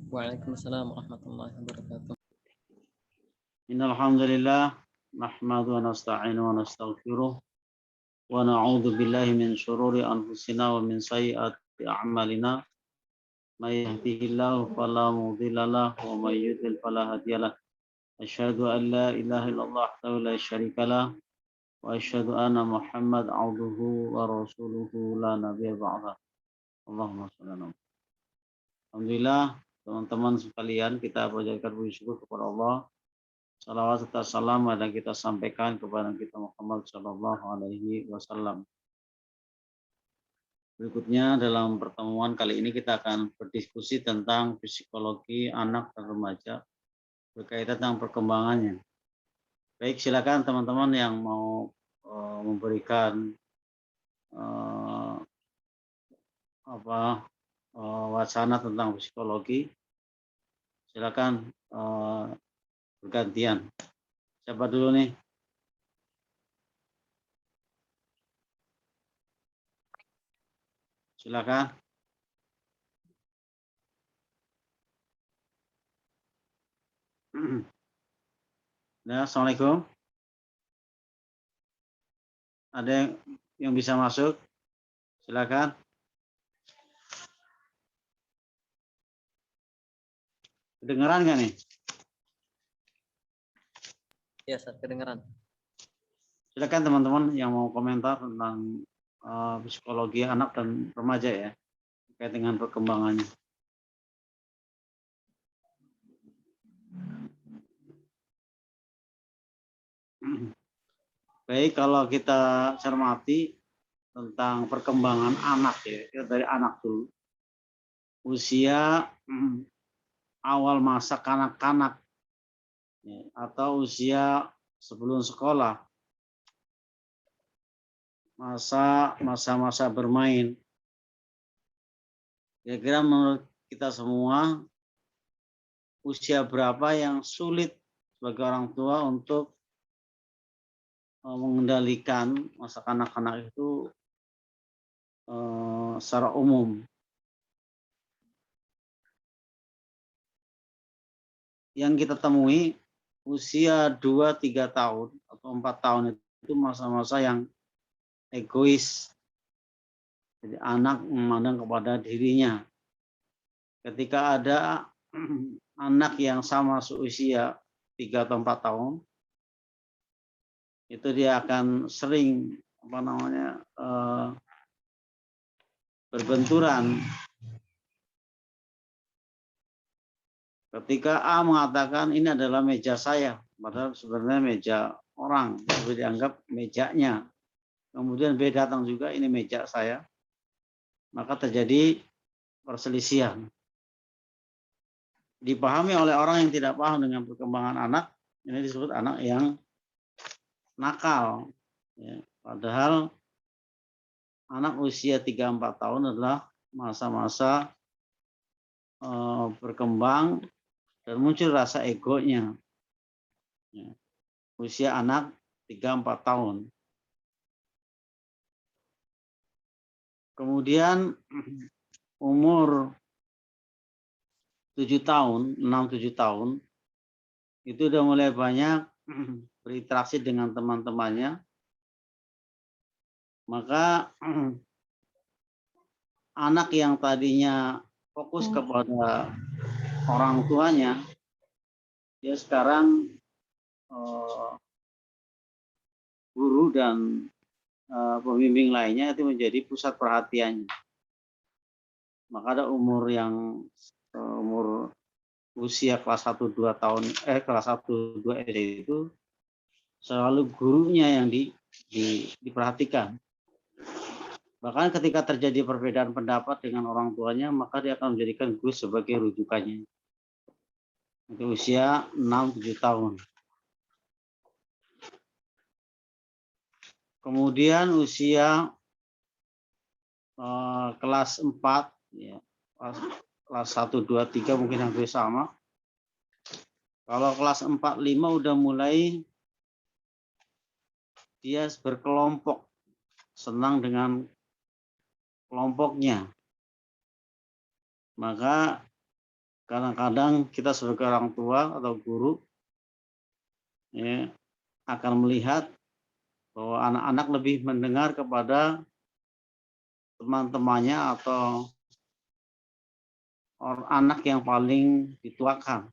Waalaikumsalam warahmatullahi wabarakatuh. Innal hamdalillah nahmadu wa nasta'inu wa nastaghfiruh wa na'udzu billahi min syururi anfusina wa min sayyiati a'malina. May yahdihillahu fala mudhillalah wa may yudlil fala hadiyalah. Asyhadu an la ilaha illallah wahdahu la syarikalah wa asyhadu anna Muhammad abduhu wa rasuluhu la nabiyya ba'da. Allahumma shalli ala Muhammad. Alhamdulillah teman-teman sekalian, kita panjatkan puji syukur kepada Allah. Salawat serta salam yang kita sampaikan kepada kita Muhammad Sallallahu Alaihi Wasallam. Berikutnya dalam pertemuan kali ini kita akan berdiskusi tentang psikologi anak dan remaja berkaitan dengan perkembangannya. Baik, silakan teman-teman yang mau memberikan wacana tentang psikologi, silakan bergantian. Siapa dulu nih? Silakan. Ya, Assalamualaikum. Ada yang bisa masuk? Silakan. Kedengeran nggak nih? Ya, saat kedengaran. Silakan teman-teman yang mau komentar tentang psikologi anak dan remaja ya, terkait dengan perkembangannya. Baik, kalau kita cermati tentang perkembangan anak ya, kita dari anak dulu. Usia awal masa kanak-kanak ya, atau usia sebelum sekolah, masa-masa bermain. Kira-kira menurut kita semua, usia berapa yang sulit sebagai orang tua untuk mengendalikan masa kanak-kanak itu secara umum? Yang kita temui usia 2-3 tahun atau 4 tahun itu masa-masa yang egois. Jadi anak memandang kepada dirinya. Ketika ada anak yang sama seusia 3 atau 4 tahun, itu dia akan sering berbenturan. Ketika A mengatakan ini adalah meja saya, padahal sebenarnya meja orang, tapi dianggap mejanya. Kemudian B datang juga, ini meja saya. Maka terjadi perselisihan. Dipahami oleh orang yang tidak paham dengan perkembangan anak, ini disebut anak yang nakal. Ya, padahal anak usia 3-4 tahun adalah masa-masa berkembang dan muncul rasa egonya. Ya, usia anak 3-4 tahun. Kemudian umur 7 tahun, 6-7 tahun, itu udah mulai banyak berinteraksi dengan teman-temannya. Maka anak yang tadinya fokus kepada orang tuanya, dia sekarang guru dan pembimbing lainnya itu menjadi pusat perhatiannya. Maka ada umur usia kelas 1-2 tahun, kelas 1-2 SD itu selalu gurunya yang diperhatikan. Bahkan ketika terjadi perbedaan pendapat dengan orang tuanya, maka dia akan menjadikan guru sebagai rujukannya. Itu usia 6-7 tahun. Kemudian usia kelas 4, ya, kelas 1, 2, 3 mungkin hampir sama. Kalau kelas 4, 5 udah mulai dia berkelompok, senang dengan kelompoknya. Maka kadang-kadang kita sebagai orang tua atau guru ya, akan melihat bahwa anak-anak lebih mendengar kepada teman-temannya atau anak yang paling dituakan.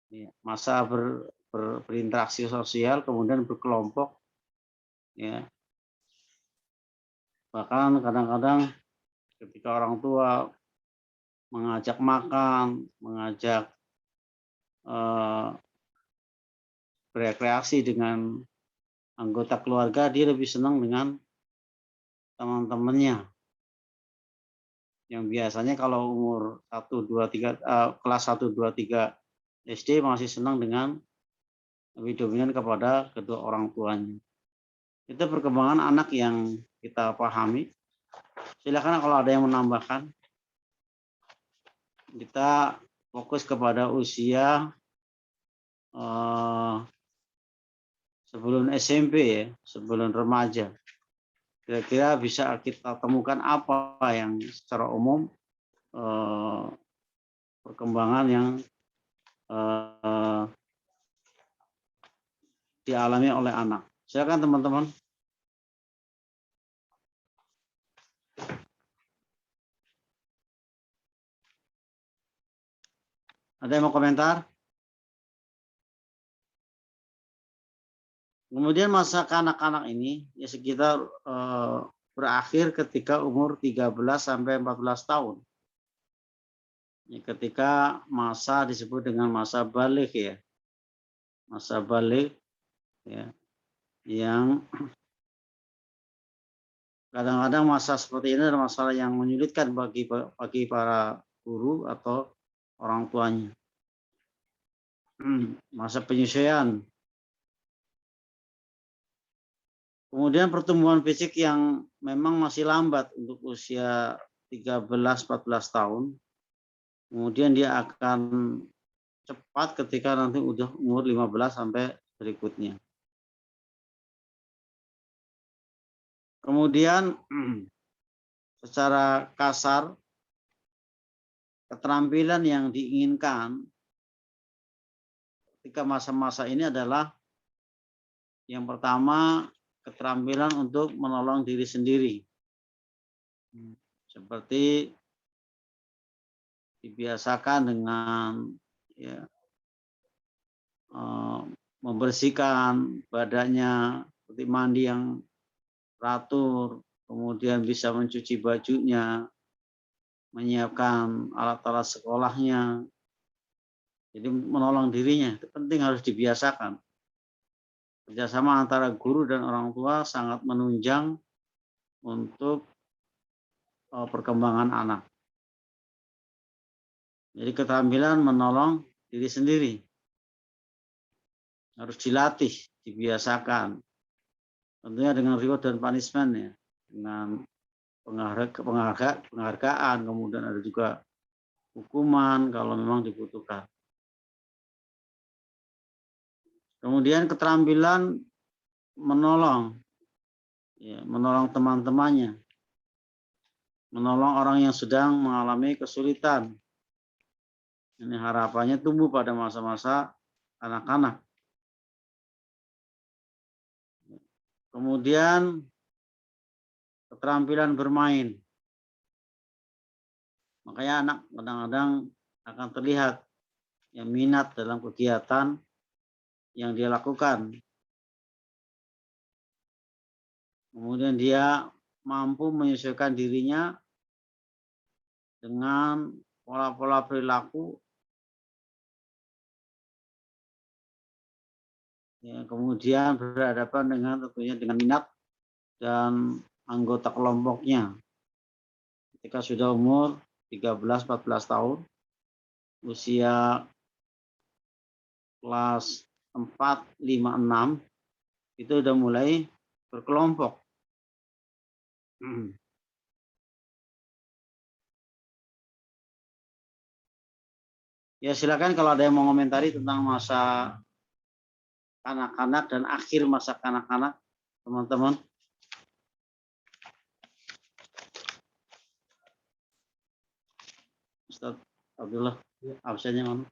Ya, masa berinteraksi sosial, kemudian berkelompok. Ya. Bahkan kadang-kadang ketika orang tua mengajak makan, mengajak berekreasi dengan anggota keluarga, dia lebih senang dengan teman-temannya. Yang biasanya kalau umur 1, 2, 3, kelas 1, 2, 3 SD masih senang dengan lebih dominan kepada kedua orang tuanya. Itu perkembangan anak yang kita pahami. Silakan kalau ada yang menambahkan. Kita fokus kepada usia sebelum SMP ya, sebelum remaja. Kira-kira bisa kita temukan apa yang secara umum perkembangan yang dialami oleh anak. Silakan teman-teman. Ada yang mau komentar? Kemudian masa kanak-kanak ini ya sekitar berakhir ketika umur 13 sampai 14 tahun. Ya, ketika masa disebut dengan masa balik ya. Masa balik ya, yang kadang-kadang masa seperti ini adalah masalah yang menyulitkan bagi para guru atau orang tuanya. Masa penyesuaian. Kemudian pertumbuhan fisik yang memang masih lambat untuk usia 13-14 tahun. Kemudian dia akan cepat ketika nanti udah umur 15 sampai berikutnya. Kemudian secara kasar keterampilan yang diinginkan ketika masa-masa ini adalah yang pertama keterampilan untuk menolong diri sendiri. Seperti dibiasakan dengan ya, membersihkan badannya, seperti mandi yang teratur, kemudian bisa mencuci bajunya, menyiapkan alat-alat sekolahnya. Jadi menolong dirinya itu penting, harus dibiasakan. Kerjasama antara guru dan orang tua sangat menunjang untuk perkembangan anak. Jadi keterampilan menolong diri sendiri harus dilatih, dibiasakan. Tentunya dengan reward dan punishment ya, dengan penghargaan, kemudian ada juga hukuman kalau memang dibutuhkan. Kemudian keterampilan menolong, ya, menolong teman-temannya, menolong orang yang sedang mengalami kesulitan. Ini harapannya tumbuh pada masa-masa anak-anak. Kemudian keterampilan bermain. Makanya anak kadang-kadang akan terlihat yang minat dalam kegiatan yang dia lakukan. Kemudian dia mampu menyesuaikan dirinya dengan pola-pola perilaku. Ya, kemudian berhadapan dengan tentunya dengan minat dan anggota kelompoknya. Ketika sudah umur 13-14 tahun, usia kelas 4, 5, 6, itu udah mulai berkelompok. Ya silakan kalau ada yang mau komentari tentang masa kanak-kanak dan akhir masa kanak-kanak, teman-teman. Ustaz Abdullah, absennya mana?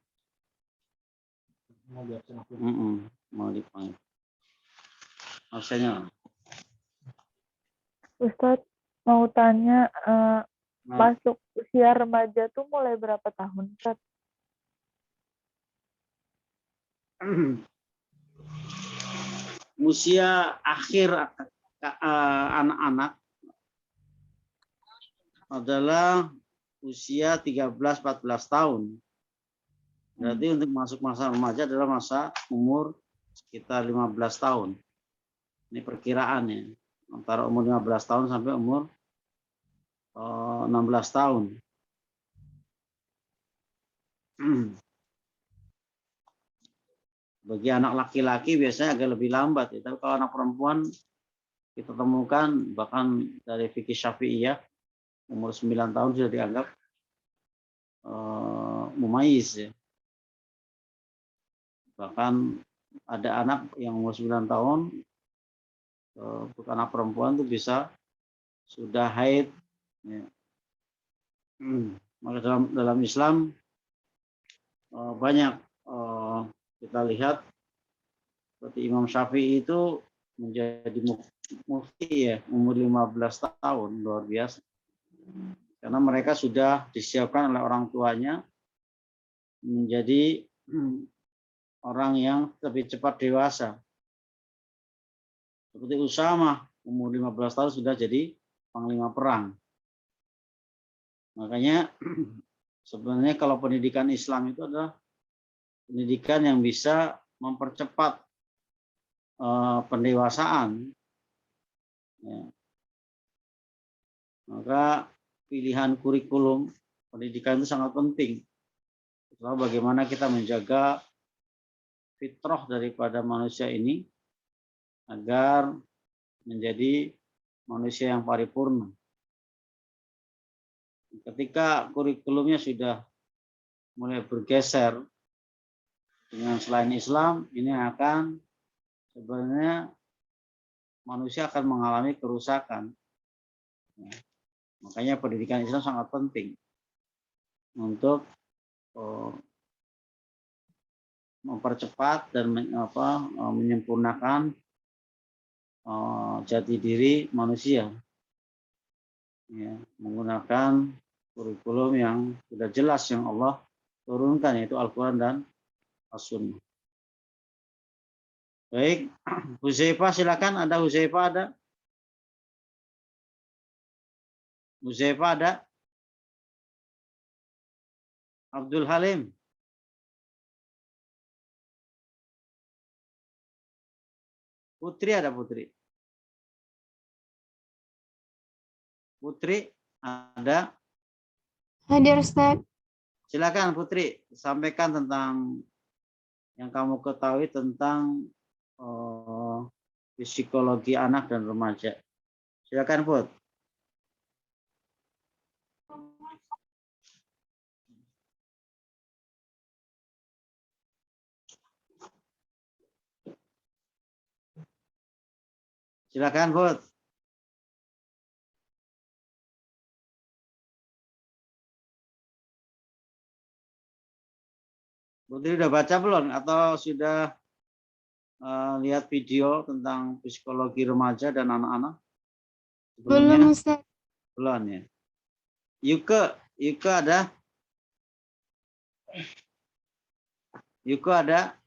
Mau dipanggil. Absennya mana? Ustadz mau tanya, Nah, masuk usia remaja tuh mulai berapa tahun, Ustadz? usia akhir anak-anak adalah usia 13-14 tahun. Berarti untuk masuk masa remaja adalah masa umur sekitar 15 tahun. Ini perkiraannya. Antara umur 15 tahun sampai umur 16 tahun. Bagi anak laki-laki biasanya agak lebih lambat. Ya. Tapi kalau anak perempuan kita temukan bahkan dari fikih Syafi'iyah umur 9 tahun sudah dianggap mumayyiz ya. Bahkan ada anak yang umur 9 tahun untuk anak perempuan itu bisa sudah haid ya. Maka dalam Islam banyak kita lihat seperti Imam Syafi'i itu menjadi mufti ya umur 15 tahun, luar biasa. Karena mereka sudah disiapkan oleh orang tuanya menjadi orang yang lebih cepat dewasa. Seperti Usama, umur 15 tahun sudah jadi panglima perang. Makanya sebenarnya kalau pendidikan Islam itu adalah pendidikan yang bisa mempercepat pendewasaan. Ya. Maka pilihan kurikulum pendidikan itu sangat penting. Soal bagaimana kita menjaga fitrah daripada manusia ini agar menjadi manusia yang paripurna. Ketika kurikulumnya sudah mulai bergeser dengan selain Islam, ini akan sebenarnya manusia akan mengalami kerusakan. Makanya pendidikan Islam sangat penting untuk mempercepat dan menyempurnakan jati diri manusia. Ya, menggunakan kurikulum yang sudah jelas yang Allah turunkan, yaitu Al-Quran dan As-Sunnah. Baik, Huzaifah silakan. Ada Huzaifah ada? Huzaifah ada? Abdul Halim? Putri ada Putri? Putri ada? Hadir, Ustaz. Silakan Putri, sampaikan tentang yang kamu ketahui tentang psikologi anak dan remaja. Silakan Put. Silakan Put. Putri udah baca belum atau sudah lihat video tentang psikologi remaja dan anak-anak? Belum, Ustaz. Belum ya. Yuke ada? Yuke ada?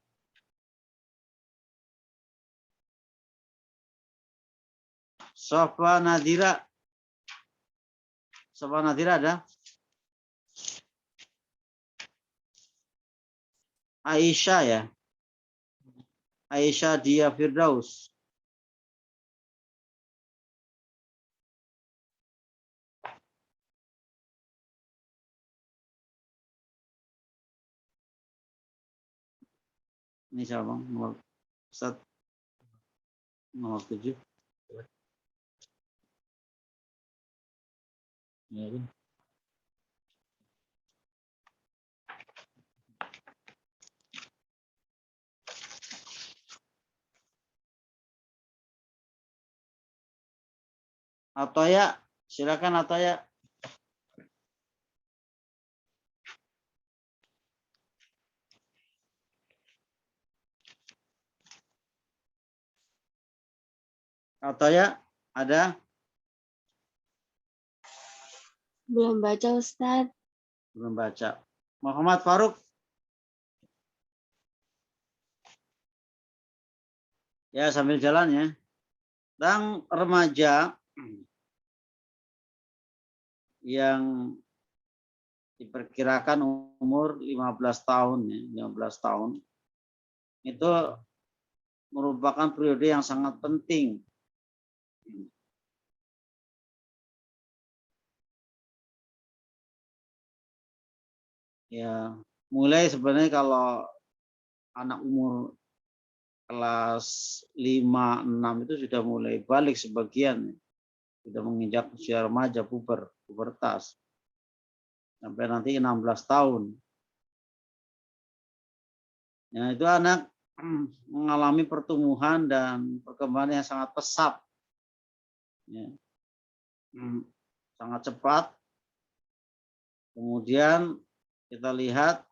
Sofa Nadira? Sofa Nadira ada? Aisyah ya? Aisyah Dia Firdaus. Ini siapa? Nomor 1. Nomor 7. Ya, atau ya, silakan atau ya. Atau ya ada? Belum baca Ustadz. Belum baca. Muhammad Faruk? Ya sambil jalan ya. Tentang remaja yang diperkirakan umur 15 tahun ya, 15 tahun itu merupakan periode yang sangat penting. Ya, mulai sebenarnya kalau anak umur kelas 5, 6 itu sudah mulai balik sebagian, sudah menginjak usia remaja, pubertas. Sampai nanti 16 tahun. Ya, itu anak mengalami pertumbuhan dan perkembangan yang sangat pesat. Ya. Sangat cepat. Kemudian kita lihat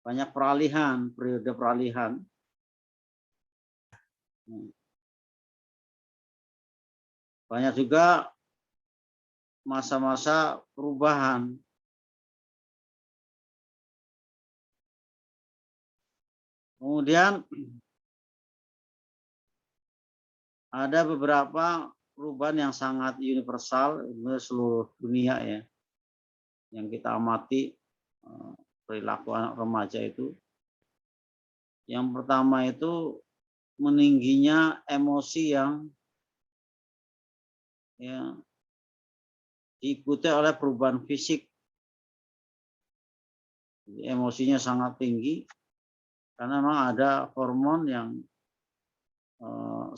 banyak peralihan, periode peralihan. Banyak juga masa-masa perubahan. Kemudian ada beberapa perubahan yang sangat universal di seluruh dunia ya, yang kita amati perilaku anak remaja itu. Yang pertama itu meningginya emosi yang ya, diikuti oleh perubahan fisik. Emosinya sangat tinggi karena memang ada hormon yang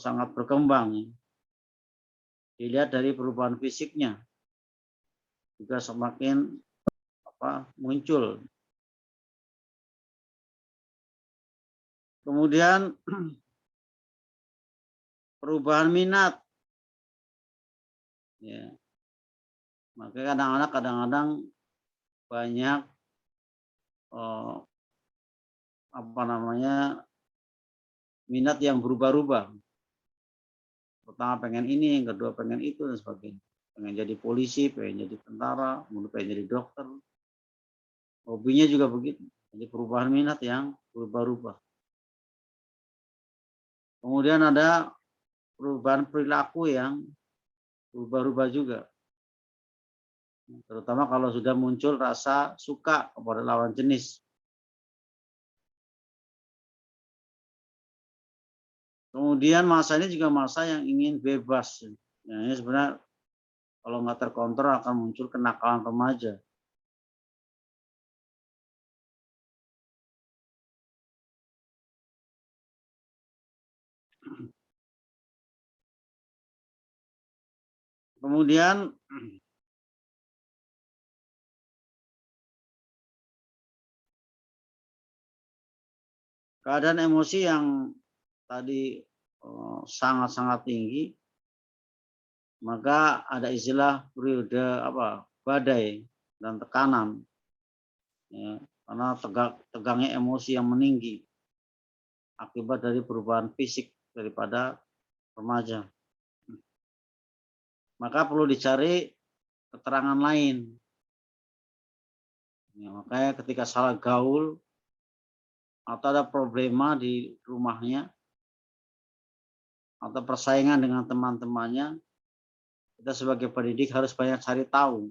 sangat berkembang. Dilihat dari perubahan fisiknya juga semakin muncul. Kemudian perubahan minat. Ya. Maka anak-anak kadang-kadang banyak minat yang berubah-ubah. Pertama pengen ini, yang kedua pengen itu dan sebagainya. Pengen jadi polisi, pengen jadi tentara, kemudian pengen jadi dokter. Hobinya juga begitu. Jadi perubahan minat yang berubah-ubah. Kemudian ada perubahan perilaku yang berubah-ubah juga. Terutama kalau sudah muncul rasa suka kepada lawan jenis. Kemudian masa ini juga masa yang ingin bebas. Ya, ini sebenarnya kalau nggak terkontrol akan muncul kenakalan remaja. Kemudian keadaan emosi yang tadi sangat-sangat tinggi, maka ada istilah periode badai dan tekanan, ya, karena tegangnya emosi yang meninggi akibat dari perubahan fisik daripada remaja. Maka perlu dicari keterangan lain. Ya, makanya ketika salah gaul atau ada problema di rumahnya atau persaingan dengan teman-temannya, kita sebagai pendidik harus banyak cari tahu.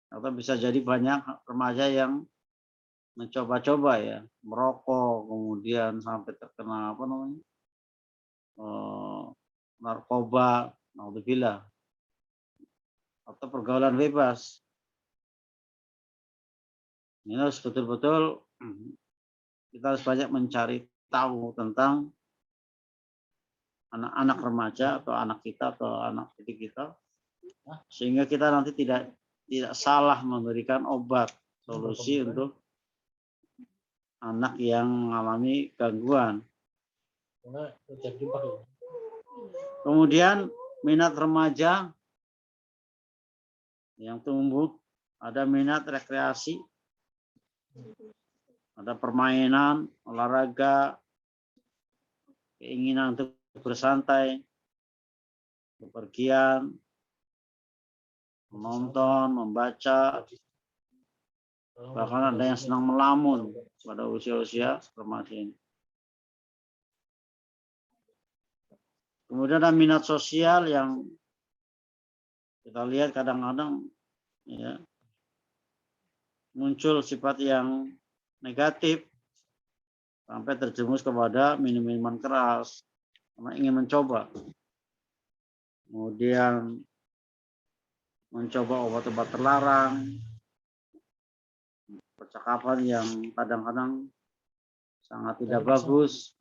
Atau bisa jadi banyak remaja yang mencoba-coba ya, merokok, kemudian sampai terkena narkoba, naudzubillah, atau pergaulan bebas. Ini harus betul-betul kita harus banyak mencari tahu tentang anak-anak remaja atau anak kita atau anak didik kita, sehingga kita nanti tidak salah memberikan obat solusi untuk anak yang mengalami gangguan. Kemudian minat remaja yang tumbuh, ada minat rekreasi, ada permainan, olahraga, keinginan untuk bersantai, bepergian, menonton, membaca, bahkan ada yang senang melamun pada usia-usia remaja ini. Kemudian ada minat sosial yang kita lihat kadang-kadang ya, muncul sifat yang negatif sampai terjerumus kepada minum-minuman keras karena ingin mencoba. Kemudian mencoba obat-obat terlarang, percakapan yang kadang-kadang sangat tidak bagus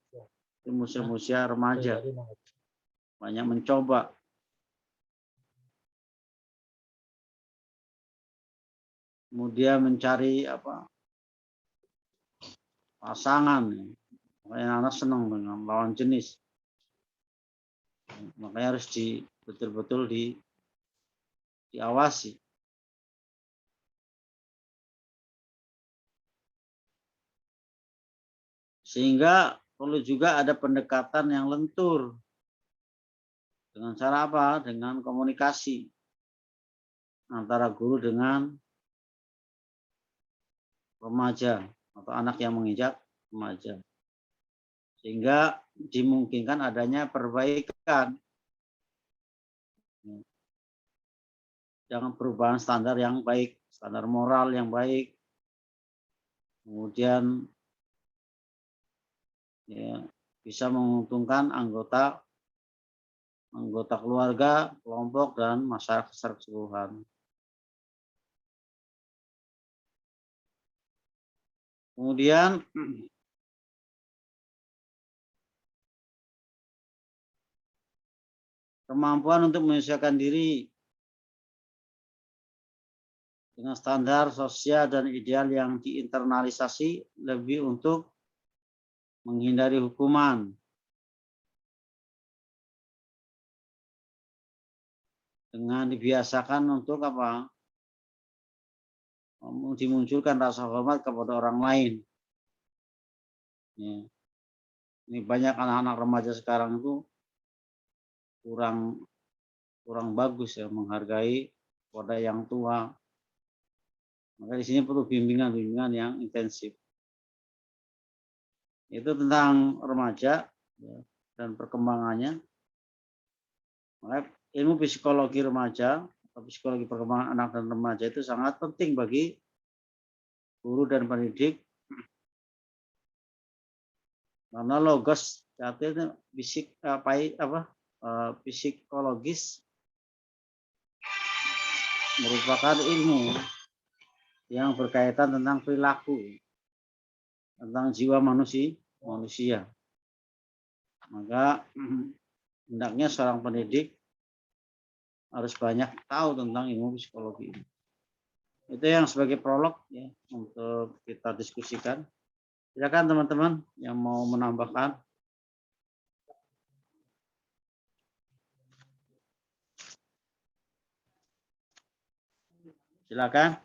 di usia-usia remaja, banyak mencoba. Kemudian mencari pasangan, makanya anak senang dengan lawan jenis, makanya harus betul-betul diawasi. Sehingga perlu juga ada pendekatan yang lentur. Dengan cara apa? Dengan komunikasi antara guru dengan remaja atau anak yang menginjak remaja. Sehingga dimungkinkan adanya perbaikan. Jangan perubahan standar yang baik, standar moral yang baik. Kemudian ya, bisa menguntungkan anggota keluarga, kelompok, dan masyarakat secara keseluruhan. Kemudian kemampuan untuk menyesuaikan diri dengan standar sosial dan ideal yang diinternalisasi lebih untuk menghindari hukuman. Dengan dibiasakan untuk dimunculkan rasa hormat kepada orang lain. Ya. Ini banyak anak-anak remaja sekarang itu kurang bagus ya menghargai kepada yang tua. Maka di sini perlu bimbingan yang intensif. Itu tentang remaja ya, dan perkembangannya. Maka ilmu psikologi remaja atau psikologi perkembangan anak dan remaja itu sangat penting bagi guru dan pendidik. Karena logos artinya psikologis merupakan ilmu yang berkaitan tentang perilaku, tentang jiwa manusia. Maka hendaknya seorang pendidik harus banyak tahu tentang ilmu psikologi ini. Itu yang sebagai prolog ya untuk kita diskusikan. Silakan teman-teman yang mau menambahkan. Silakan.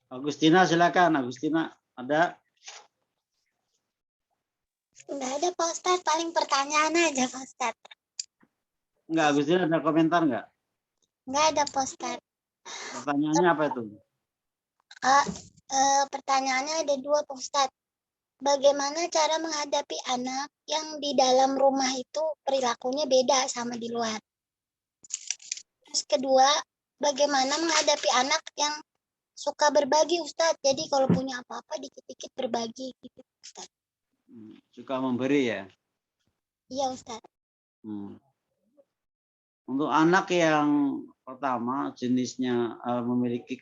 Agustina silakan. Agustina ada? Nggak ada Pak Ustadz, paling pertanyaan aja Pak Ustadz. Enggak, Agustina ada komentar enggak? Nggak ada Pak Ustadz. Pertanyaannya apa itu? Pertanyaannya ada dua Pak Ustadz. Bagaimana cara menghadapi anak yang di dalam rumah itu perilakunya beda sama di luar? Terus kedua, bagaimana menghadapi anak yang suka berbagi Ustadz? Jadi kalau punya apa-apa dikit-dikit berbagi gitu Ustadz. Suka memberi ya? Iya Ustadz. Untuk anak yang pertama jenisnya memiliki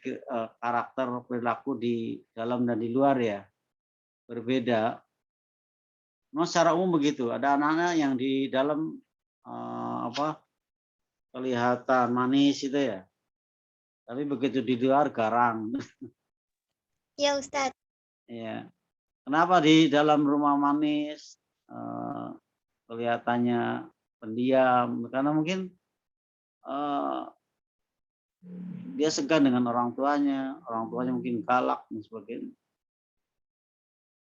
karakter perilaku di dalam dan di luar ya berbeda. Memang secara umum begitu. Ada anak-anak yang di dalam kelihatan manis itu ya, Tapi begitu di luar garang. Ya Ustadz. Ya. Kenapa di dalam rumah manis kelihatannya pendiam? Karena mungkin dia segan dengan orang tuanya mungkin galak dan sebagainya.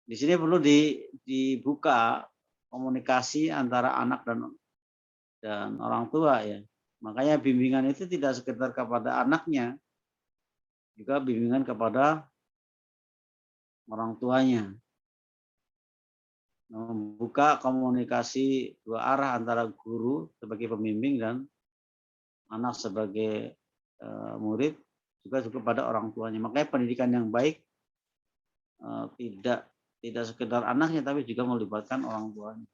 Di sini perlu dibuka komunikasi antara anak dan orang tua ya. Makanya bimbingan itu tidak sekedar kepada anaknya, juga bimbingan kepada orang tuanya. Membuka komunikasi dua arah antara guru sebagai pembimbing dan anak sebagai murid juga kepada orang tuanya. Makanya pendidikan yang baik tidak sekedar anaknya tapi juga melibatkan orang tuanya.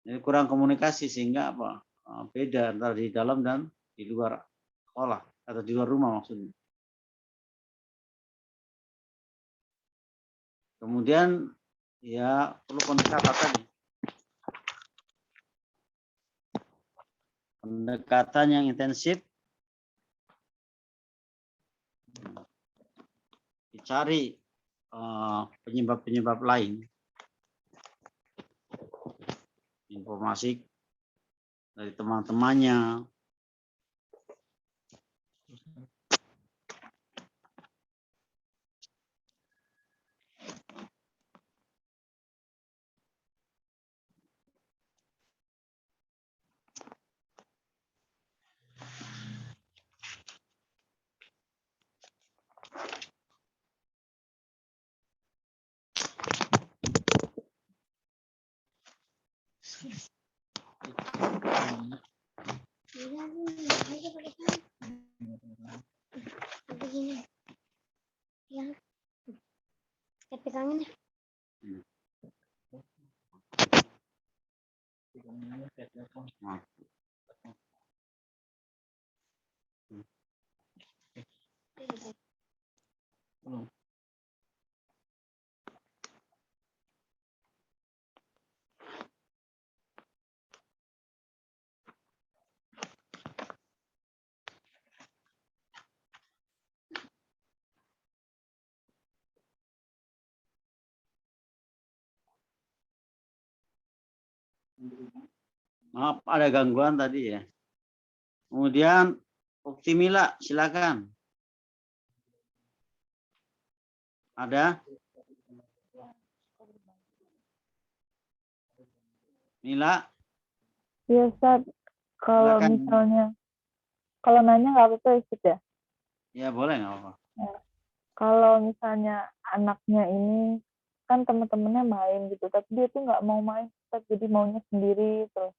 Jadi kurang komunikasi sehingga apa? Beda antara di dalam dan di luar sekolah atau di luar rumah maksudnya. Kemudian ya perlu pendekatan tadi. Pendekatan yang intensif, dicari penyebab-penyebab lain, informasi dari teman-temannya. Begini. Ya. Pegangin ya. Maaf ada gangguan tadi ya. Kemudian Ukti Mila silakan. Ada? Mila? Iya, Ustaz. Kalau Silakan. misalnya, kalau nanya nggak apa-apa ya, Ustaz ya? Ya boleh nggak apa-apa. Ya. Kalau misalnya anaknya ini, kan teman-temannya main gitu, tapi dia tuh nggak mau main, Ustaz, jadi maunya sendiri terus.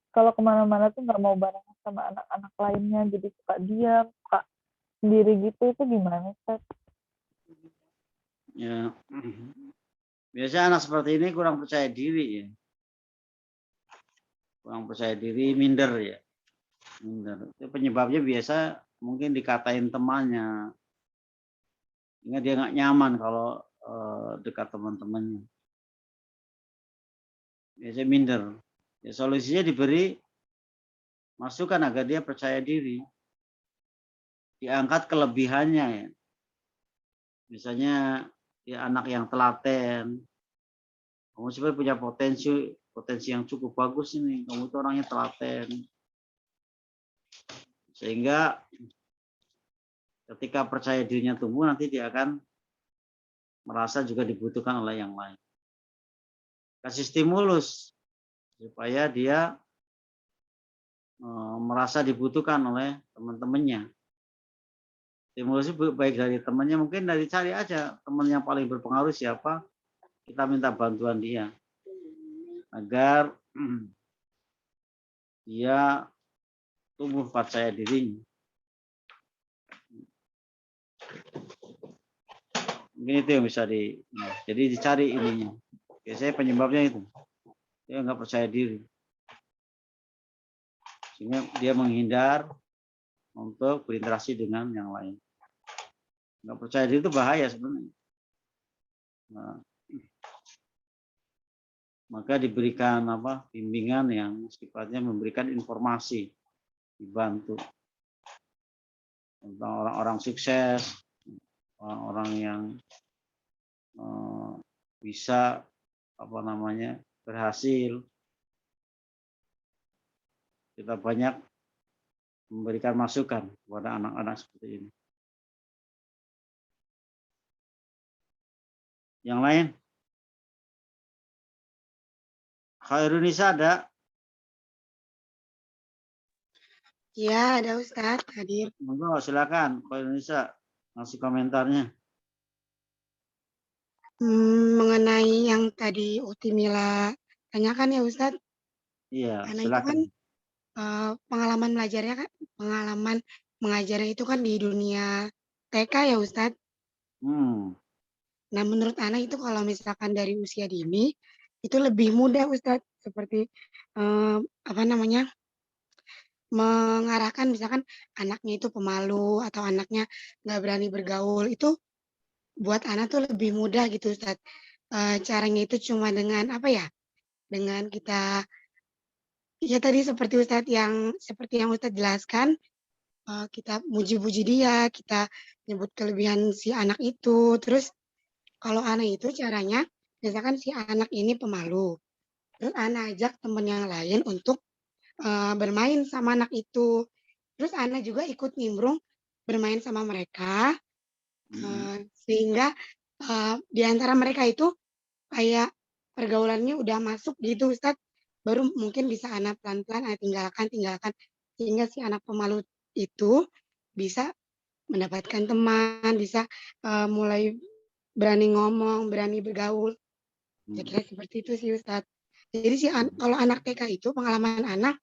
Kalau kemana-mana tuh nggak mau bareng sama anak-anak lainnya, jadi suka diam, suka sendiri gitu, itu gimana, Ustaz? Ya. Biasanya anak seperti ini kurang percaya diri ya. Kurang percaya diri, minder ya. Minder. Itu penyebabnya biasa mungkin dikatain temannya. Sehingga dia nggak nyaman kalau dekat teman-temannya. Biasanya minder. Ya, solusinya diberi masukan agar dia percaya diri. Diangkat kelebihannya ya. Misalnya dia anak yang telaten. Kamu sebenarnya punya potensi yang cukup bagus ini. Kamu itu orangnya telaten. Sehingga ketika percaya dirinya tumbuh nanti dia akan merasa juga dibutuhkan oleh yang lain. Kasih stimulus supaya dia merasa dibutuhkan oleh teman-temannya. Stimulus baik dari temannya, mungkin dari cari aja teman yang paling berpengaruh siapa, kita minta bantuan dia agar dia tumbuh percaya dirinya. Mungkin itu yang bisa jadi dicari ininya. Biasanya penyebabnya itu, dia nggak percaya diri, sehingga dia menghindar untuk berinteraksi dengan yang lain. Nggak percaya diri itu bahaya sebenarnya. Nah, maka diberikan bimbingan yang sifatnya memberikan informasi, dibantu. tentang orang-orang sukses, orang-orang yang bisa berhasil. Kita banyak memberikan masukan kepada anak-anak seperti ini. Yang lain? Khairunisa ada? Ya, ada Ustadz hadir. Monggo silakan Khairunisa ngasih komentarnya. Mengenai yang tadi Uti Mila tanyakan ya Ustadz, Iya, karena itu kan silakan. pengalaman mengajarnya itu kan di dunia TK ya Ustadz. Nah, menurut Ana itu kalau misalkan dari usia dini itu lebih mudah Ustadz, seperti mengarahkan misalkan anaknya itu pemalu atau anaknya nggak berani bergaul, itu buat Ana tuh lebih mudah gitu Ustadz. Caranya itu cuma dengan dengan kita ya tadi seperti yang Ustadz jelaskan, kita muji-puji dia, kita nyebut kelebihan si anak itu. Terus kalau Ana itu caranya, misalkan si anak ini pemalu, terus Ana ajak teman yang lain untuk bermain sama anak itu. Terus Ana juga ikut nimbrung bermain sama mereka, sehingga di antara mereka itu kayak pergaulannya udah masuk gitu Ustadz. Baru mungkin bisa anak pelan-pelan tinggalkan, sehingga si anak pemalu itu bisa mendapatkan teman, bisa mulai berani ngomong, berani bergaul. Kira-kira seperti itu sih Ustadz. Jadi kalau anak TK itu pengalaman anak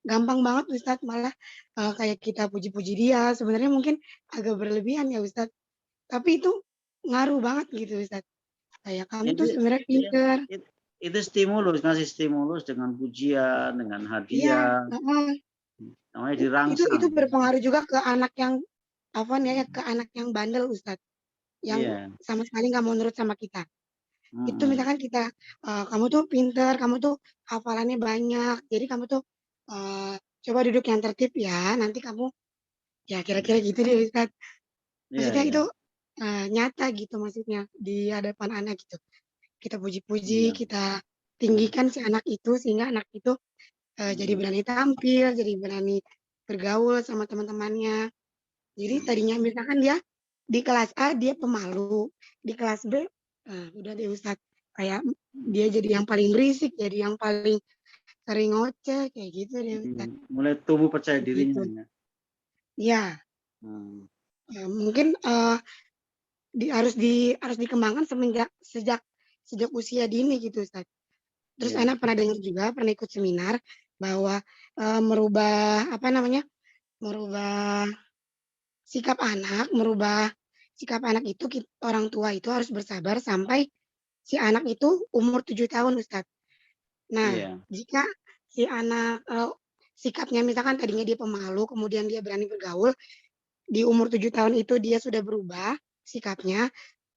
gampang banget Ustadz, malah kayak kita puji-puji dia, sebenarnya mungkin agak berlebihan ya Ustadz. Tapi itu ngaruh banget gitu Ustadz. Kayak kamu tuh sebenarnya pinter. Itu ngasih stimulus dengan pujian, dengan hadiah. Iya, Namanya dirangsang. itu berpengaruh juga ke anak yang ke anak yang bandel Ustadz, yang sama sekali nggak mau nurut sama kita. Itu misalkan kita, kamu tuh pinter, kamu tuh hafalannya banyak, jadi kamu tuh coba duduk yang tertib ya, nanti kamu ya kira-kira gitu deh Ustadz. Maksudnya itu nyata gitu maksudnya di hadapan anak gitu. Kita puji-puji, kita tinggikan si anak itu sehingga anak itu jadi berani tampil, jadi berani bergaul sama teman-temannya. Jadi tadinya misalkan dia di kelas A dia pemalu, di kelas B udah deh Ustadz, kayak dia jadi yang paling berisik, jadi yang paling sering ngoceh, kayak gitu deh Ustadz. Mulai tumbuh percaya dirinya. Ya. Mungkin harus dikembangkan sejak usia dini gitu Ustadz. Terus anak pernah dengar juga, pernah ikut seminar bahwa merubah sikap anak itu orang tua itu harus bersabar sampai si anak itu umur 7 tahun Ustadz. Nah, jika si anak sikapnya misalkan tadinya dia pemalu, kemudian dia berani bergaul, di umur 7 tahun itu dia sudah berubah sikapnya,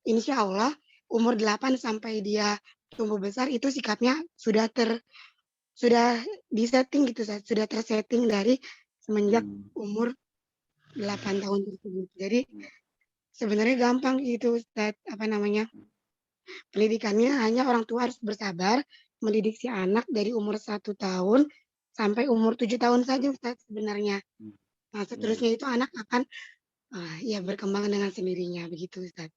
insya Allah umur 8 sampai dia tumbuh besar itu sikapnya sudah disetting gitu, sudah tersetting dari semenjak umur 8 tahun tersebut. Jadi sebenarnya gampang gitu Ustadz, pendidikannya hanya orang tua harus bersabar mendidik si anak dari umur 1 tahun sampai umur 7 tahun saja Ustadz sebenarnya. Nah, seterusnya itu anak akan berkembang dengan sendirinya begitu Ustadz.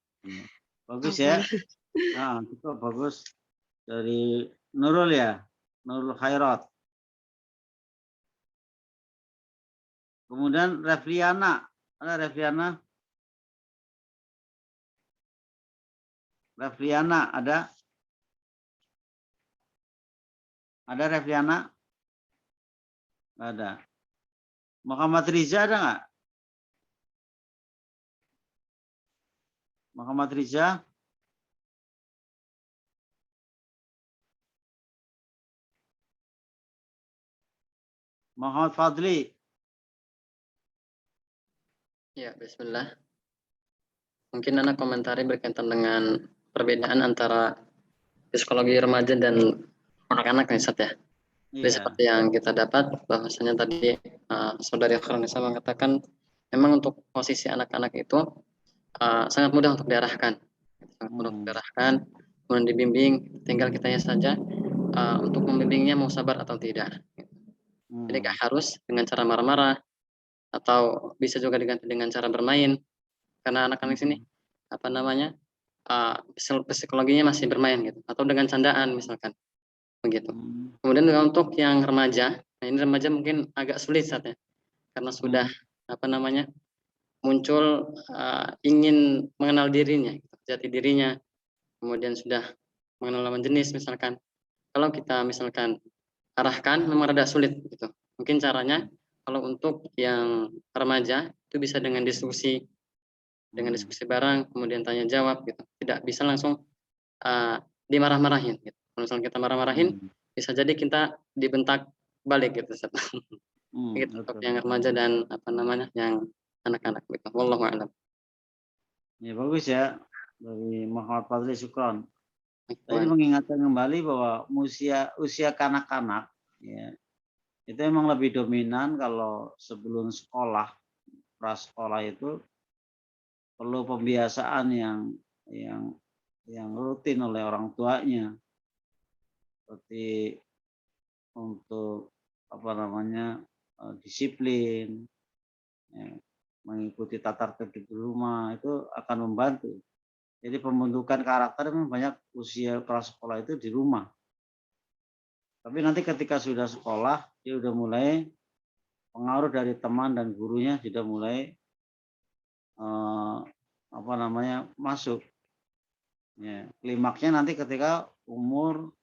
Bagus ya. Nah, itu bagus. Dari Nurul ya, Nurul Khairat. Kemudian Refliana, ada Refliana? Refliana ada? Ada Refliana? Nggak ada. Muhammad Riza ada nggak? Muhammad Riza? Muhammad Fadli? Ya, bismillah. Mungkin anak komentari berkaitan dengan perbedaan antara psikologi remaja dan anak-anak nih, Ustaz ya. Jadi seperti yang kita dapat bahwasanya tadi saudari Khairunisa mengatakan memang untuk posisi anak-anak itu sangat mudah untuk diarahkan, sangat mudah untuk diarahkan, kemudian dibimbing, tinggal kitanya saja untuk membimbingnya mau sabar atau tidak. Jadi nggak harus dengan cara marah-marah, atau bisa juga diganti dengan cara bermain, karena anak-anak sini apa namanya psikologinya masih bermain gitu, atau dengan candaan misalkan begitu. Kemudian untuk yang remaja, nah ini remaja mungkin agak sulit saatnya karena sudah apa namanya muncul ingin mengenal dirinya, jati dirinya, kemudian sudah mengenal lawan jenis misalkan. Kalau kita misalkan arahkan memang rada sulit gitu. Mungkin caranya kalau untuk yang remaja itu bisa dengan diskusi bareng, kemudian tanya jawab gitu. Tidak bisa langsung dimarah-marahin gitu. Kalau misalnya kita marah-marahin, bisa jadi kita dibentak balik gitu. Gitu untuk yang remaja dan apa namanya yang anak-anak gitu. Wallahu a'lam. Ya bagus ya dari Muhammad Fadli, syukron. Tadi mengingatkan kembali bahwa usia kanak-kanak ya, itu memang lebih dominan kalau sebelum sekolah, prasekolah itu perlu pembiasaan yang rutin oleh orang tuanya, seperti untuk apa namanya disiplin, ya, mengikuti tata tertib di rumah itu akan membantu. Jadi pembentukan karakter memang banyak usia prasekolah itu di rumah. Tapi nanti ketika sudah sekolah, dia udah mulai pengaruh dari teman dan gurunya sudah mulai apa namanya masuk. Ya, klimaksnya nanti ketika umur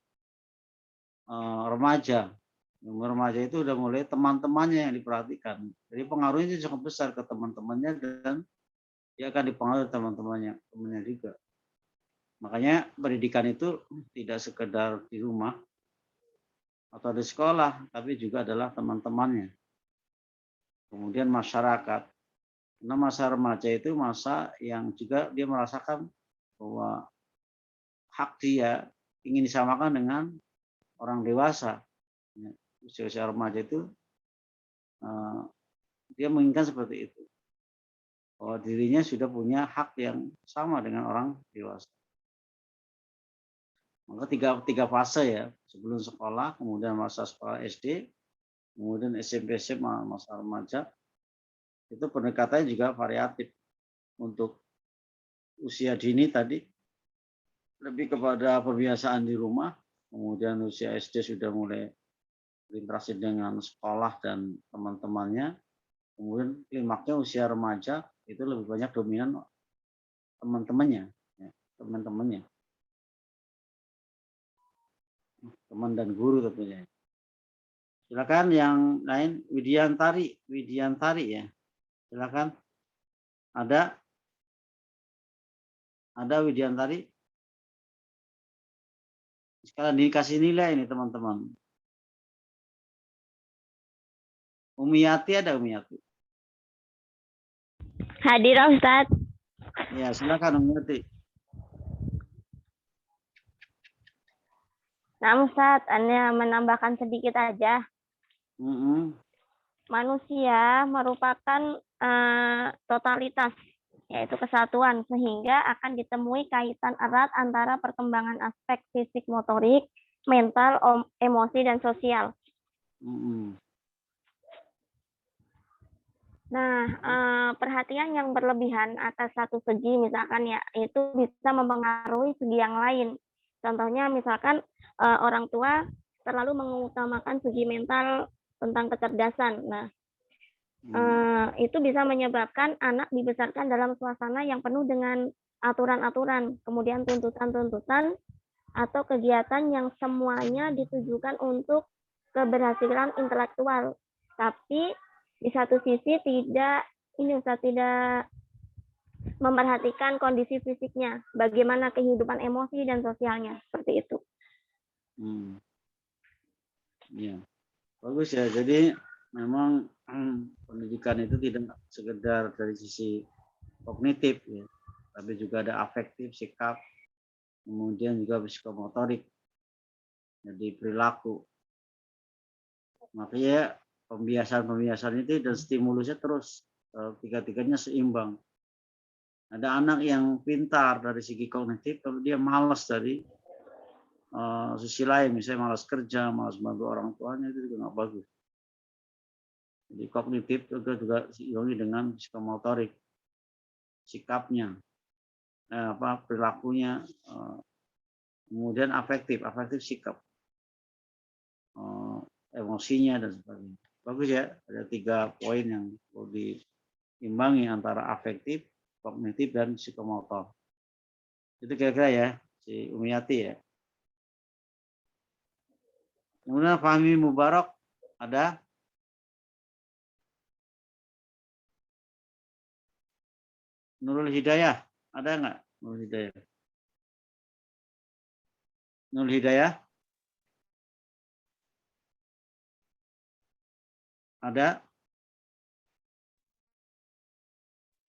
remaja. Umur remaja itu udah mulai teman-temannya yang diperhatikan. Jadi pengaruhnya itu cukup besar ke teman-temannya dan dia akan dipengaruhi temannya juga. Makanya pendidikan itu tidak sekedar di rumah atau di sekolah, tapi juga adalah teman-temannya. Kemudian masyarakat. Karena masa remaja itu masa yang juga dia merasakan bahwa hak dia ingin disamakan dengan orang dewasa. Usia remaja itu dia menginginkan seperti itu. Bahwa dirinya sudah punya hak yang sama dengan orang dewasa. Maka tiga fase ya, sebelum sekolah, kemudian masa sekolah SD, kemudian SMP, SMA, masa remaja, itu pendekatannya juga variatif. Untuk usia dini tadi, lebih kepada pembiasaan di rumah, kemudian usia SD sudah mulai berinteraksi dengan sekolah dan teman-temannya, kemudian klimaksnya usia remaja, itu lebih banyak dominan teman-temannya, teman dan guru tentunya. Silakan yang lain, Widiantari ya. Silakan. Ada Widiantari? Sekarang dikasih nilai ini teman-teman. Umiyati ada Umiyati? Hadir Ustadz. Ya, silakan Umiyati. Nah Ustadz, Anda menambahkan sedikit aja. Manusia merupakan totalitas, yaitu kesatuan, sehingga akan ditemui kaitan erat antara perkembangan aspek fisik motorik, mental, emosi, dan sosial. Nah, perhatian yang berlebihan atas satu segi misalkan ya, itu bisa mempengaruhi segi yang lain. Contohnya misalkan orang tua terlalu mengutamakan segi mental tentang kecerdasan. Nah, itu bisa menyebabkan anak dibesarkan dalam suasana yang penuh dengan aturan-aturan, kemudian tuntutan-tuntutan atau kegiatan yang semuanya ditujukan untuk keberhasilan intelektual. Tapi di satu sisi tidak memperhatikan kondisi fisiknya, bagaimana kehidupan emosi dan sosialnya, seperti itu. Ya, bagus ya. Jadi memang pendidikan itu tidak sekedar dari sisi kognitif ya, tapi juga ada afektif, sikap, kemudian juga psikomotorik, jadi perilaku. Makanya pembiasaan itu dan stimulusnya terus tiga-tiganya seimbang. Ada anak yang pintar dari segi kognitif, kalau dia malas dari sisi lain, misalnya malas kerja, malas bantu orang tuanya, itu juga nggak bagus. Jadi kognitif juga diiringi dengan psikomotorik, sikapnya, perilakunya, kemudian afektif sikap, emosinya dan sebagainya. Bagus ya, ada 3 poin yang perlu diimbangi antara afektif, kognitif, dan psikomotor. Itu kira-kira ya, si Umiyati ya. Kemudian Fahmi Mubarak ada. Nurul Hidayah, ada nggak? Nurul Hidayah. Nurul Hidayah? Ada?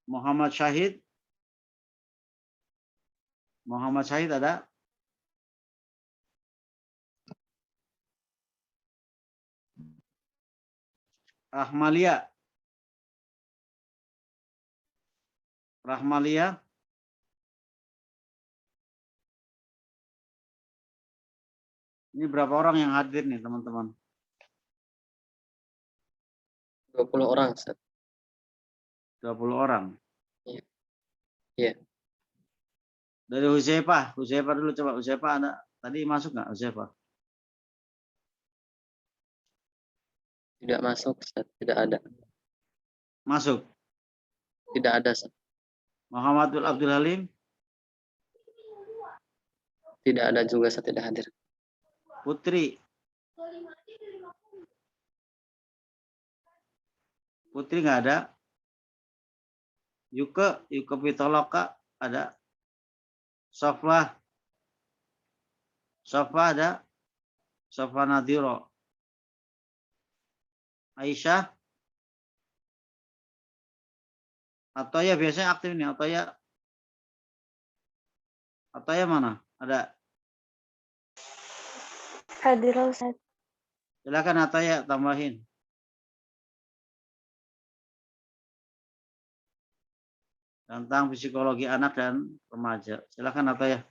Muhammad Syahid? Muhammad Syahid ada? Rahmalia? Rahmalia? Ini berapa orang yang hadir nih teman-teman? 20 orang, Ustaz. 20 orang. Iya. Iya. Dari Huzaifah dulu coba. Huzaifah ada tadi masuk nggak Huzaifah? Tidak masuk, Ustaz. Tidak ada. Masuk. Tidak ada, Ustaz. Muhammadul Abdul Halim? Tidak ada juga, Ustaz, tidak hadir. Putri? Putri nggak ada? Yuke Pitoloka ada? Sofa ada? Sofa Nadiro? Aisyah? Atau ya biasanya aktif nih, atau ya mana? Ada? Hadir, Ustaz. Silakan atau ya tambahin. Tentang psikologi anak dan remaja. Silakan atau ya.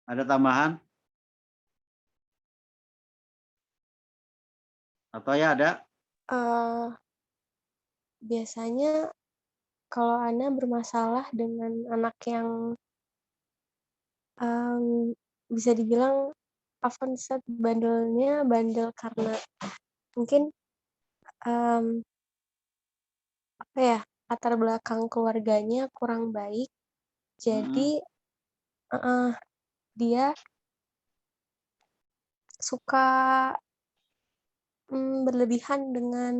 Ada tambahan? Atau ya ada? Biasanya kalau Ana bermasalah dengan anak yang bisa dibilang bandel karena mungkin latar belakang keluarganya kurang baik, jadi dia suka berlebihan dengan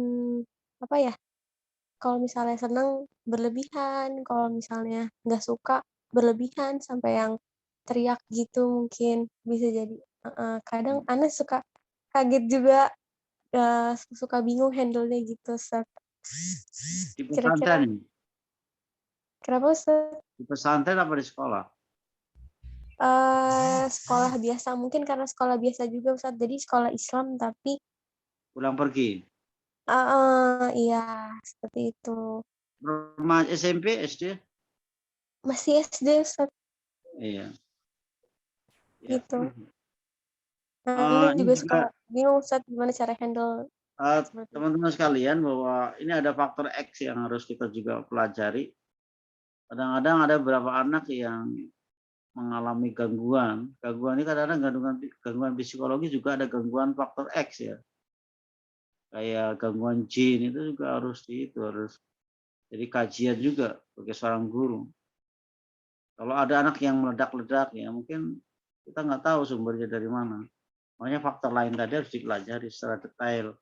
kalau misalnya senang berlebihan, kalau misalnya nggak suka berlebihan sampai yang teriak gitu mungkin bisa jadi. Kadang Ana suka kaget juga, suka bingung handle-nya gitu, Ustaz. Di Kira-kira pesantren? kenapa, Ustaz? Di pesantren apa di sekolah? Sekolah biasa, mungkin karena sekolah biasa juga, Ustaz. Jadi sekolah Islam tapi Pulang pergi? iya, seperti itu. Remaja SMP, SD? Masih SD, Ustaz. Iya. Gitu. Ini Ini juga suka bingung, Ustaz, gimana cara handle. teman-teman sekalian, bahwa ini ada faktor X yang harus kita juga pelajari. Kadang-kadang ada beberapa anak yang mengalami gangguan. Gangguan ini kadang-kadang gangguan psikologi juga ada gangguan faktor X ya. Kayak gangguan jin itu juga harus jadi kajian juga bagi seorang guru. Kalau ada anak yang meledak-ledak ya mungkin kita nggak tahu sumbernya dari mana. Makanya faktor lain tadi harus dipelajari secara detail.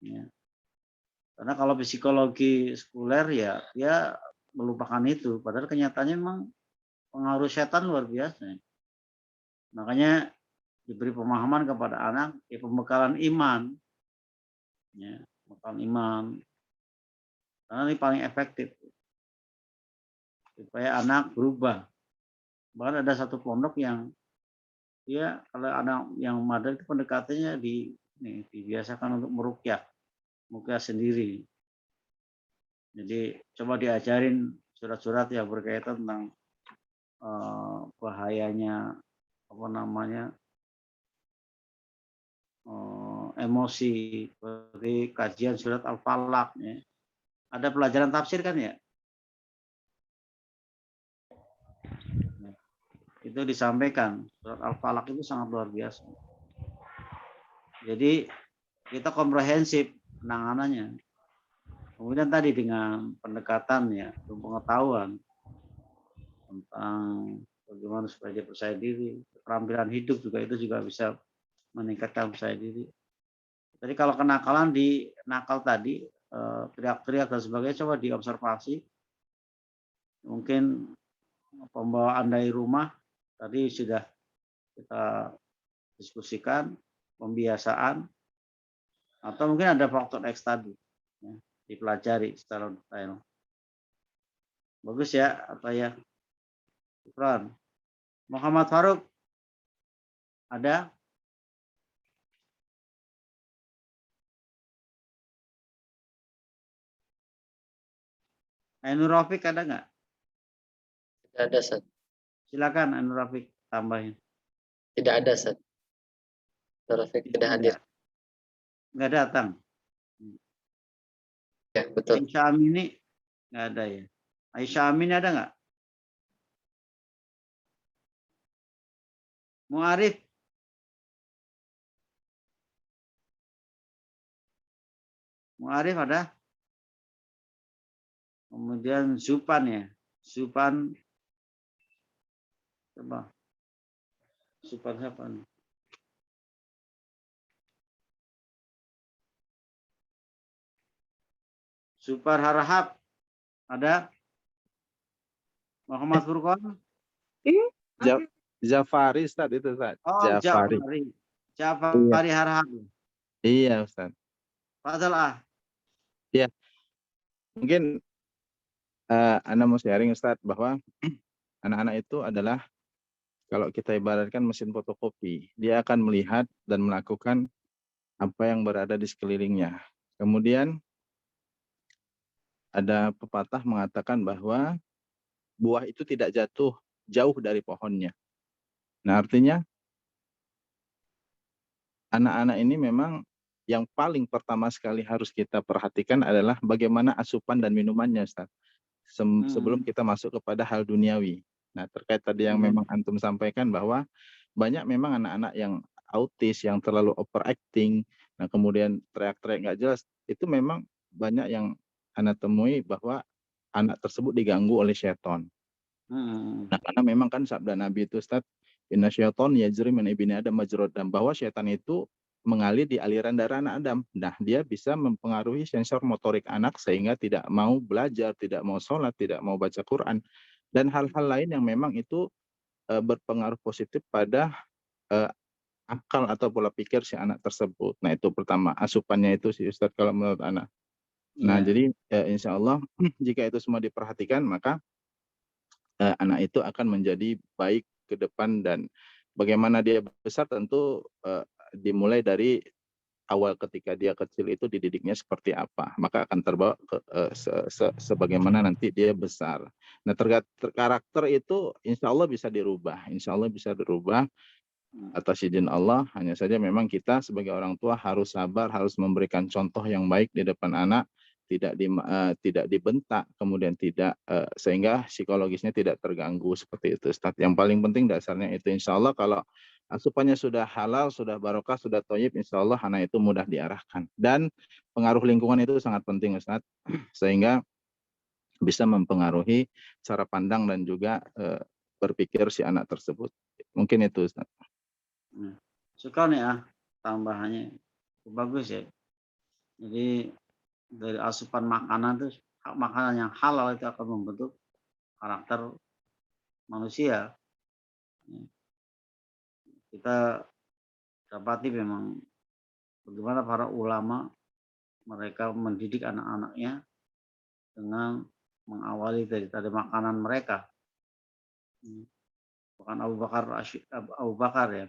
Ya. Karena kalau psikologi sekuler ya dia melupakan itu. Padahal kenyataannya memang pengaruh setan luar biasa. Makanya diberi pemahaman kepada anak, ya pembekalan iman. Ya, pembekalan iman. Karena ini paling efektif. Supaya anak berubah. Bahkan ada satu pondok yang kalau anak yang madar itu pendekatannya dibiasakan untuk meruqyah. muka sendiri. Jadi coba diajarin surat-surat yang berkaitan tentang bahayanya emosi, seperti kajian surat Al-Falaq ya. Ada pelajaran tafsir kan ya? Itu disampaikan surat Al-Falaq itu sangat luar biasa. Jadi kita komprehensif penanganannya. Kemudian tadi dengan pendekatan ya, pengetahuan tentang bagaimana supaya dia percaya diri, keterampilan hidup juga itu juga bisa meningkatkan percaya diri. Jadi kalau kenakalan di nakal tadi, teriak-teriak dan sebagainya, coba diobservasi. Mungkin pembawaan dari rumah tadi sudah kita diskusikan, pembiasaan, atau mungkin ada faktor X tadi. Ya, dipelajari secara detail. Bagus ya, apa ya? Ikran. Muhammad Faruk, ada? Ainur Rafiq ada nggak? Tidak ada, Ustaz. Silakan Ainur Rafiq tambahin. Tidak ada, Ustaz. Taufik tidak hadir. Nggak datang. Ya, betul. Aisyah Amini nggak ada ya. Aisyah Amini ada nggak? Muarif. Muarif ada? Kemudian Zupan ya. Zupan. Coba. Zupan siapa nih? Supar Harahap. Ada? Muhammad Furqan? Jafari Ustaz itu Ustaz. Oh, Jafari. Jafari Harahap. Iya Ustaz. Fadal ah. Iya. Mungkin Anda mau sharing Ustaz bahwa anak-anak itu adalah kalau kita ibaratkan mesin fotokopi, dia akan melihat dan melakukan apa yang berada di sekelilingnya. Kemudian ada pepatah mengatakan bahwa buah itu tidak jatuh jauh dari pohonnya. Nah, artinya anak-anak ini memang yang paling pertama sekali harus kita perhatikan adalah bagaimana asupan dan minumannya, Ustaz. Sebelum kita masuk kepada hal duniawi. Nah, terkait tadi yang memang Antum sampaikan bahwa banyak memang anak-anak yang autis, yang terlalu overacting, nah kemudian teriak-teriak nggak jelas, itu memang banyak yang Anda temui bahwa anak tersebut diganggu oleh syaitan. Nah, karena memang kan sabda Nabi itu Ustaz, inna syaitan yajri min ibni Adam majrad dam, bahwa syaitan itu mengalir di aliran darah anak Adam. Nah, dia bisa mempengaruhi sensor motorik anak sehingga tidak mau belajar, tidak mau sholat, tidak mau baca Quran, dan hal-hal lain yang memang itu berpengaruh positif pada akal atau pola pikir si anak tersebut. Nah, itu pertama, asupannya itu sih Ustaz kalau menurut anak. Nah, jadi insya Allah jika itu semua diperhatikan, maka anak itu akan menjadi baik ke depan, dan bagaimana dia besar tentu dimulai dari awal ketika dia kecil itu dididiknya seperti apa, maka akan terbawa ke sebagaimana nanti dia besar. Nah, karakter itu insya Allah bisa dirubah atas izin Allah. Hanya saja memang kita sebagai orang tua harus sabar, harus memberikan contoh yang baik di depan anak, tidak dibentak, kemudian tidak sehingga psikologisnya tidak terganggu seperti itu Ustaz. Yang paling penting dasarnya itu insya Allah kalau asupannya sudah halal, sudah barokah, sudah thayyib, insya Allah anak itu mudah diarahkan. Dan pengaruh lingkungan itu sangat penting Ustaz, sehingga bisa mempengaruhi cara pandang dan juga berpikir si anak tersebut. Mungkin itu Ustaz. Suka nih tambahannya bagus ya. Jadi dari asupan makanan itu, makanan yang halal itu akan membentuk karakter manusia. Kita dapati memang bagaimana para ulama mereka mendidik anak-anaknya dengan mengawali dari makanan mereka. Bahkan Abu Bakar ya.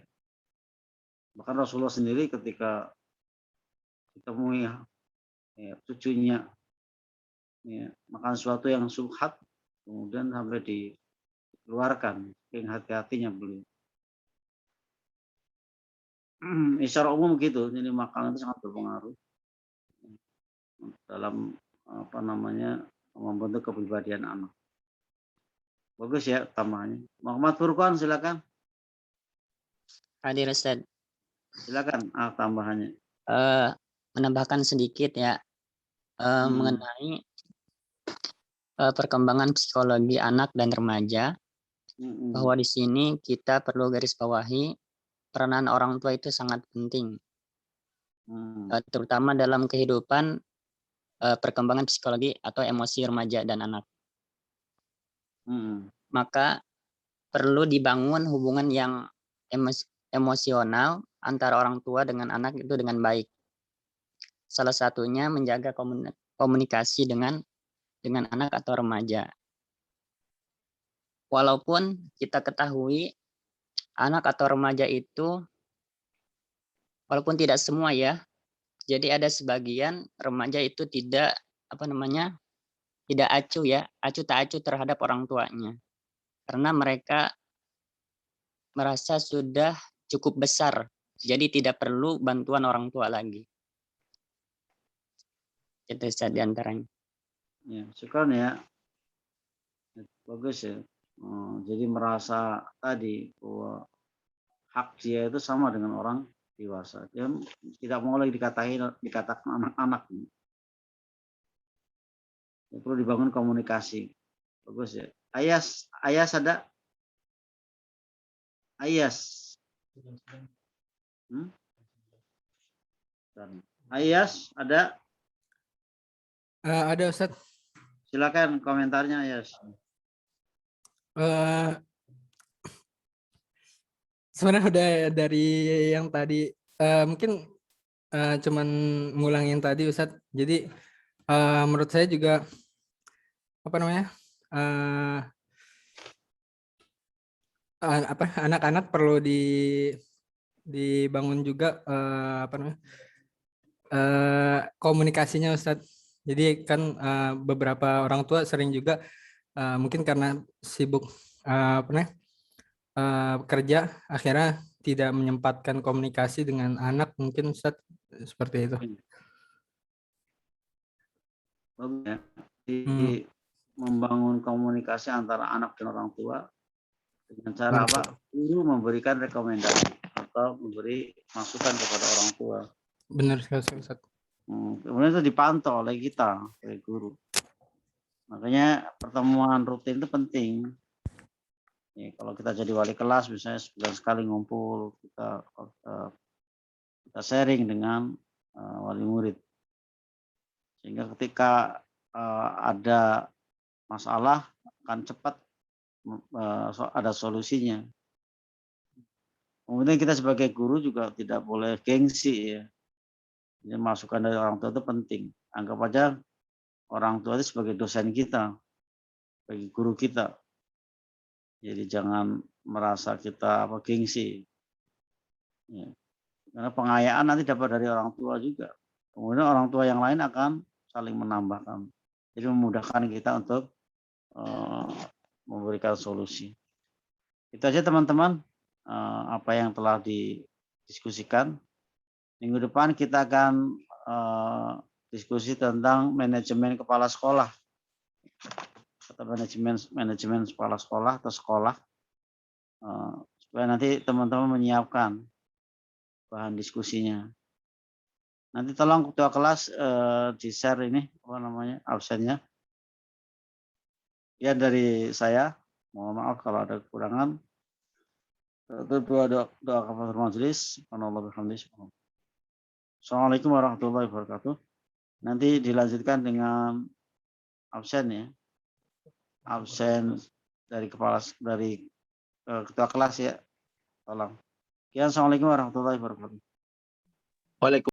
Bahkan Rasulullah sendiri ketika ditemui ya, cucunya ya, makan sesuatu yang subhat, kemudian sampai dikeluarkan, yang hati-hatinya beliau. Secara umum gitu, jadi makanan itu sangat berpengaruh dalam apa namanya membentuk kepribadian anak. Bagus ya tambahannya. Muhammad Furqan silakan. Hadir Ustaz. Silakan tambahannya. Menambahkan sedikit ya mengenai perkembangan psikologi anak dan remaja, bahwa di sini kita perlu garis bawahi peranan orang tua itu sangat penting, terutama dalam kehidupan perkembangan psikologi atau emosi remaja dan anak. Maka perlu dibangun hubungan yang emosional antara orang tua dengan anak itu dengan baik. Salah satunya menjaga komunikasi dengan anak atau remaja. Walaupun kita ketahui anak atau remaja itu, walaupun tidak semua ya, jadi ada sebagian remaja itu tidak tidak acuh ya, acuh tak acuh terhadap orang tuanya, karena mereka merasa sudah cukup besar, jadi tidak perlu bantuan orang tua lagi. Itu saja diantaranya. Ya, syukur ya. Bagus ya. Jadi merasa tadi bahwa hak dia itu sama dengan orang dewasa. Dia tidak mau lagi dikatakan anak-anak. Ya, perlu dibangun komunikasi. Bagus ya. Ayas ada? Ayas. Ayas ada? Ada Ustaz. Silakan komentarnya Ayas. Sebenarnya udah dari yang tadi mungkin cuman ngulangin tadi Ustaz. Jadi menurut saya juga anak-anak perlu dibangun juga komunikasinya Ustaz. Jadi kan beberapa orang tua sering juga mungkin karena sibuk kerja akhirnya tidak menyempatkan komunikasi dengan anak, mungkin Ustaz, seperti itu. Bagus ya. Jadi membangun komunikasi antara anak dan orang tua dengan cara apa? Guru memberikan rekomendasi atau memberi masukan kepada orang tua. Benar sekali Ustaz. Kemudian itu dipantau oleh kita, oleh guru. Makanya pertemuan rutin itu penting. Ya, kalau kita jadi wali kelas, misalnya sebulan sekali ngumpul, kita sharing dengan wali murid. Sehingga ketika ada masalah akan cepat ada solusinya. Kemudian kita sebagai guru juga tidak boleh gengsi ya. Jadi masukan dari orang tua itu penting. Anggap aja orang tua itu sebagai dosen kita, bagi guru kita. Jadi jangan merasa kita gengsi. Ya. Karena pengayaan nanti dapat dari orang tua juga. Kemudian orang tua yang lain akan saling menambahkan. Jadi memudahkan kita untuk memberikan solusi. Itu aja teman-teman apa yang telah didiskusikan. Minggu depan kita akan diskusi tentang manajemen kepala sekolah atau manajemen kepala sekolah atau sekolah, supaya nanti teman-teman menyiapkan bahan diskusinya. Nanti tolong ketua kelas di-share ini absennya. Ya dari saya, mohon maaf kalau ada kekurangan. Doa kafaratul majelis. Assalamualaikum warahmatullahi wabarakatuh. Nanti dilanjutkan dengan absen ya. Absen dari ketua kelas ya. Tolong. Assalamualaikum warahmatullahi wabarakatuh. Waalaikumsalam.